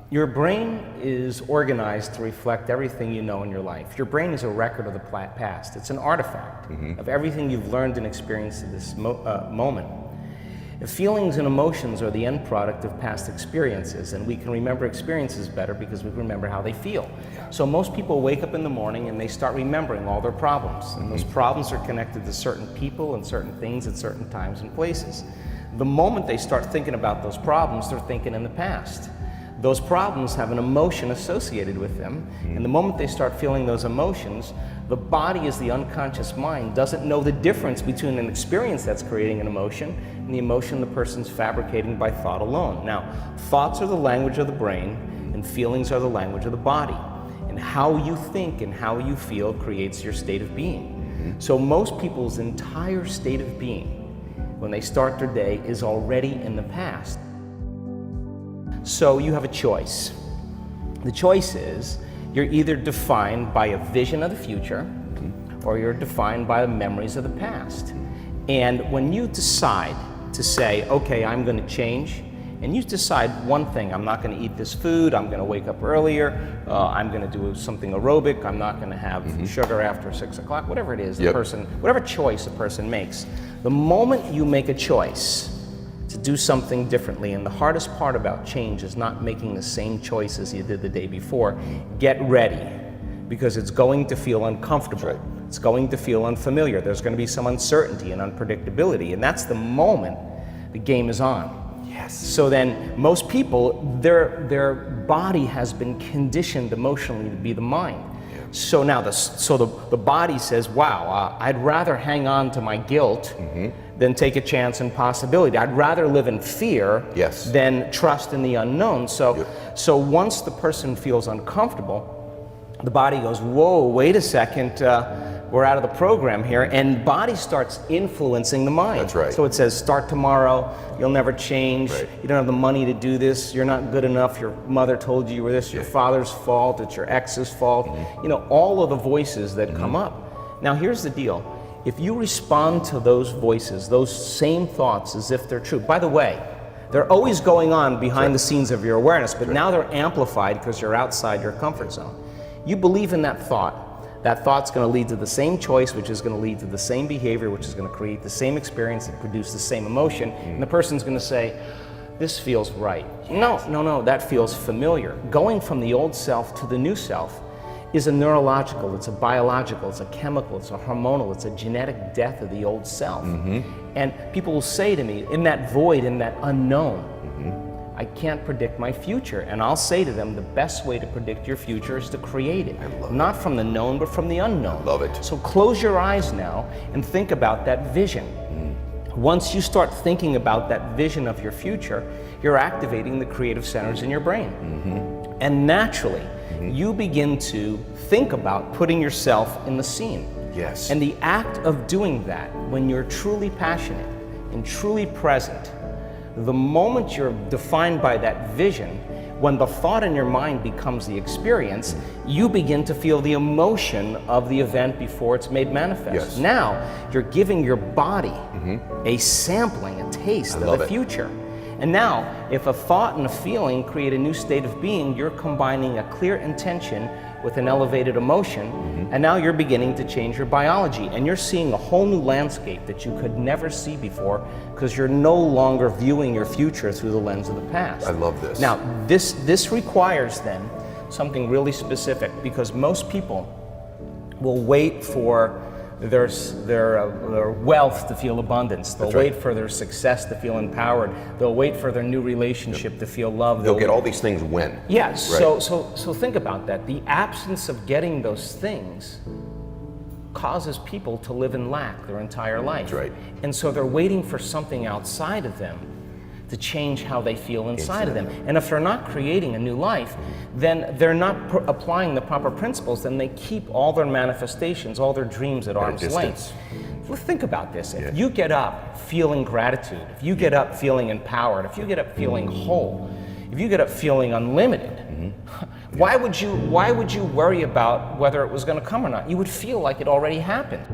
Your brain is organized to reflect everything you know in your life. Your brain is a record of the past. It's an artifact of everything you've learned and experienced at this moment. Feelings and emotions are the end product of past experiences, and we can remember experiences better because we remember how they feel. So most people wake up in the morning and they start remembering all their problems, and those problems are connected to certain people and certain things at certain times and places. The moment they start thinking about those problems, they're thinking in the past. Those problems have an emotion associated with them, and the moment they start feeling those emotions, the body, as the unconscious mind, doesn't know the difference between an experience that's creating an emotion and the emotion the person's fabricating by thought alone. Now, thoughts are the language of the brain, and feelings are the language of the body. And how you think and how you feel creates your state of being. So most people's entire state of being, when they start their day, is already in the past. So you have a choice. The choice is you're either defined by a vision of the future or you're defined by the memories of the past. And when you decide to say, okay, I'm going to change, and you decide one thing, I'm not going to eat this food, I'm going to wake up earlier, I'm going to do something aerobic, I'm not going to have sugar after 6 o'clock, whatever it is, the person, whatever choice a person makes. The moment you make a choice to do something differently, and the hardest part about change is not making the same choices you did the day before, get ready, because it's going to feel uncomfortable. It's going to feel unfamiliar. There's going to be some uncertainty and unpredictability, and that's the moment the game is on. Yes. So then most people, their body has been conditioned emotionally to be the mind. So now the body says, wow, I'd rather hang on to my guilt than take a chance and possibility. I'd rather live in fear than trust in the unknown. So once the person feels uncomfortable, the body goes, whoa, wait a second, we're out of the program here, and body starts influencing the mind. That's right. So it says, start tomorrow, you'll never change, you don't have the money to do this, you're not good enough, your mother told you were this, your father's fault, it's your ex's fault, you know, all of the voices that come up. Now here's the deal, if you respond to those voices, those same thoughts as if they're true, by the way, they're always going on behind the scenes of your awareness, but now they're amplified because you're outside your comfort zone. You believe in that thought's going to lead to the same choice, which is going to lead to the same behavior, which is going to create the same experience and produce the same emotion, and the person's going to say, this feels right. No, that feels familiar. Going from the old self to the new self is a neurological, it's a biological, it's a chemical, it's a hormonal, it's a genetic death of the old self. And people will say to me, in that void, in that unknown, I can't predict my future. And I'll say to them, the best way to predict your future is to create it. Not from the known, but from the unknown. I love it. So close your eyes now and think about that vision. Once you start thinking about that vision of your future, you're activating the creative centers in your brain. And naturally, you begin to think about putting yourself in the scene. Yes. And the act of doing that, when you're truly passionate and truly present, the moment you're defined by that vision, when the thought in your mind becomes the experience, you begin to feel the emotion of the event before it's made manifest. Now, you're giving your body a sampling, a taste of the future. And now, if a thought and a feeling create a new state of being, you're combining a clear intention with an elevated emotion, and now you're beginning to change your biology, and you're seeing a whole new landscape that you could never see before because you're no longer viewing your future through the lens of the past. I love this. Now, this requires then something really specific, because most people will wait for their wealth to feel abundance. They'll wait for their success to feel empowered. They'll wait for their new relationship to feel loved. They'll get all these things when. Yes. So think about that. The absence of getting those things causes people to live in lack their entire life. That's right. And so they're waiting for something outside of them to change how they feel inside of them. And if they're not creating a new life, then they're not applying the proper principles, then they keep all their manifestations, all their dreams at arm's length. Well, think about this. If you get up feeling gratitude, if you get up feeling empowered, if you get up feeling whole, if you get up feeling unlimited, why would you worry about whether it was going to come or not? You would feel like it already happened.